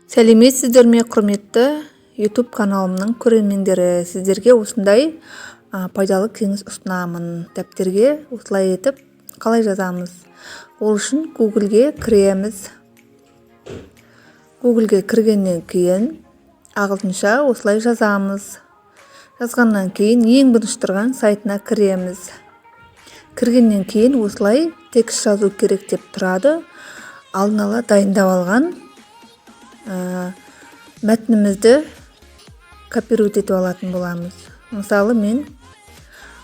Сәлеметсіздер ме, құрметті YouTube каналымның көрермендері. Сіздерге осындай пайдалы кеңес ұсынамын. Дәптерге осылай етіп қалай жазамыз? Ол үшін Google-ге кіреміз. Google-ге кіргеннен кейін ағылшынша осылай жазамыз. Жазғаннан кейін ең бірінші тұрған сайтына кіреміз. Кіргеннен кейін осылай текст жазу керек деп тұрады. Алдын ала дайындап алған мәтінімізді копировать етіп алатын боламыз. Мысалы,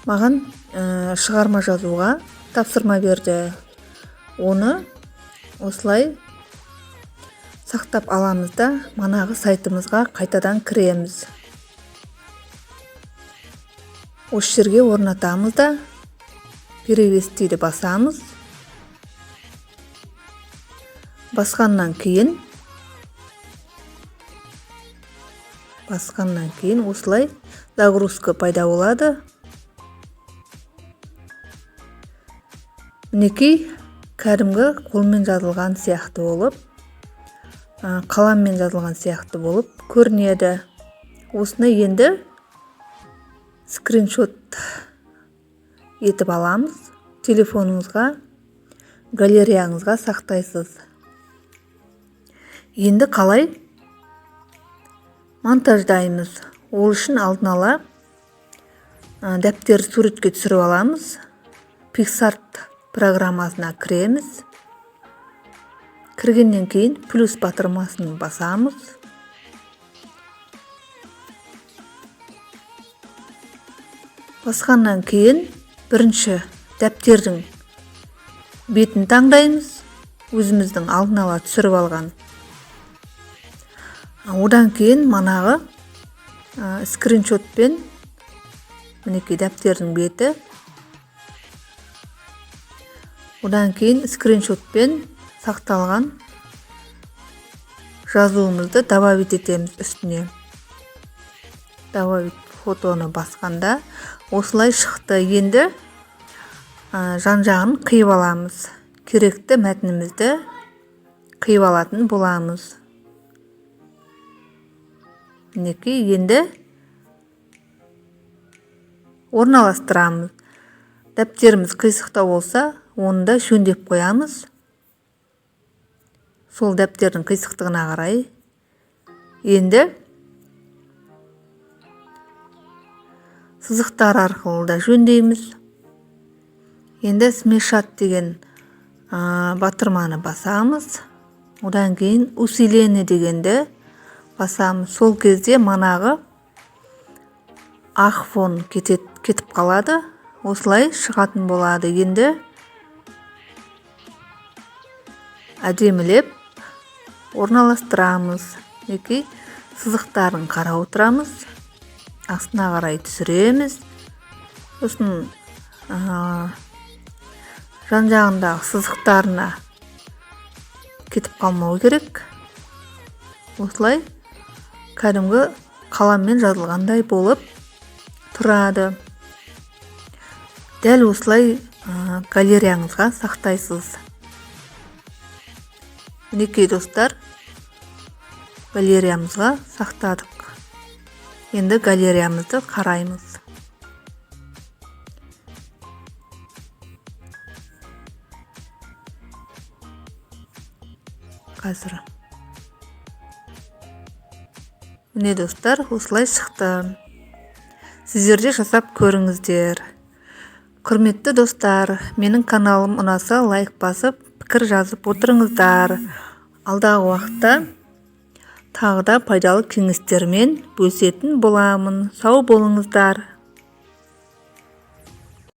маған шығарма жазуға тапсырма берді. Оны осылай сақтап аламыз да, манағы сайтымызға қайтадан кіреміз. Осы жерге орнатамыз да, перевестиді басамыз. Басқаннан кейін осылай загрузка пайда болады. Мінекей кәдімгі қолмен жазылған сияқты болып, қаламмен жазылған сияқты болып көрінеді. Осыны енді скриншот етіп аламыз. Телефоныңызға, галереяңызға сақтайсыз. Енді қалай монтаждаймыз? Ол үшін алдын ала дәптер суретке түсіріп аламыз. PicsArt программасына кіреміз. Кіргеннен кейін плюс батырмасын басамыз. Басқаннан кейін бірінші дәптердің бетін таңдаймыз. Өзіміздің алдын ала түсіріп алған. Одан кейін манағы скриншотпен, мінекей дәптердің беті. Одан кейін скриншотпен сақталған жазуымызды добавить етеміз үстіне. Добавить фотоны басқанда осылай шықты. Енді жан-жағын қиып аламыз. Керекті мәтінімізді қиып алатын боламыз. Мінекей енді орналастырамыз. Дәптеріміз қисықта болса, оны да жөндеп қоямыз. Сол дәптердің қисықтығына қарай. Енді сызықтар арқылы да жөндейміз. Енді смешать деген батырманы басамыз. Одан кейін усиление дегенді басамыз. Сол кезде манағы ақ фон кетіп қалады. Осылай шығатын болады. Енді әдемілеп орналастырамыз. Мінекей сызықтарын қарап отырамыз. Астына қарай түсіреміз. Сосын жан-жағындағы сызықтарына кетіп қалмау керек. Осылай кәдімгі қаламмен жазылғандай болып тұрады. Дәл осылай галереяңызға сақтайсыз. Мінекей достар, галереямызға сақтадық. Енді галереямызды қараймыз. Қазір. Міне достар, осылай шықты. Сіздерде жасап көріңіздер. Құрметті достар, менің каналым ұнаса лайк басып, пікір жазып отырыңыздар. Алдағы уақытта тағы да пайдалы кеңестермен бөлісетін боламын. Сау болыңыздар.